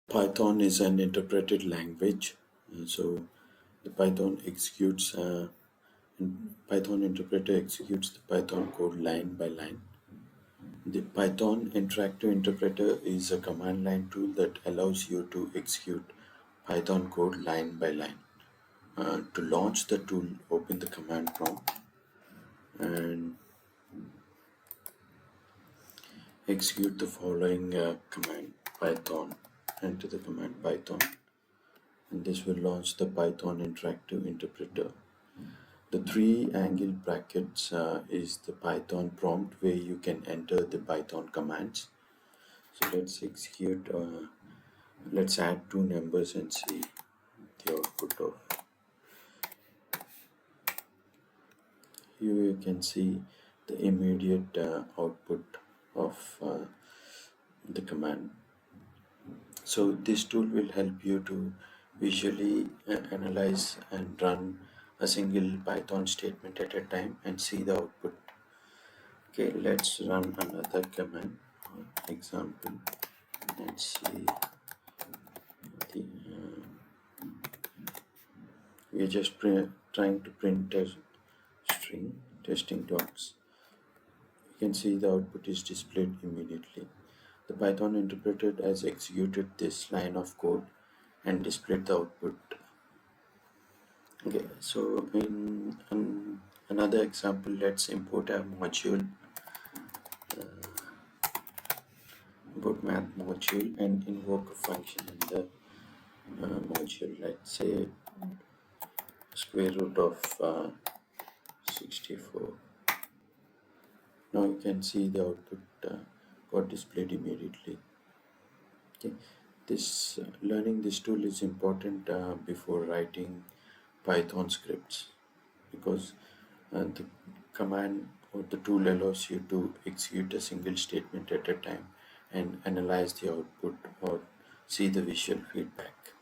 Python is an interpreted language, so the Python interpreter executes the Python code line by line. The Python interactive interpreter is a command line tool that allows you to execute Python code line by line. To launch the tool, open the command prompt and execute the following command Python. Enter the command Python, and this will launch the Python interactive interpreter. The three angle brackets is the Python prompt where you can enter the Python commands. So let's add two numbers and see the output of. Here you can see the immediate output of the command. So this tool will help you to visually analyze and run a single Python statement at a time and see the output. Okay, let's run another command example and see the we're just trying to print a string testing docs. You can see the output is displayed immediately. The Python interpreter has executed this line of code and displayed the output. Okay, so in another example, let's import a module, import math module, and invoke a function in the module. Let's say square root of 64. Now you can see the output got displayed immediately. Okay, this learning this tool is important before writing Python scripts, because the command or the tool allows you to execute a single statement at a time and analyze the output or see the visual feedback.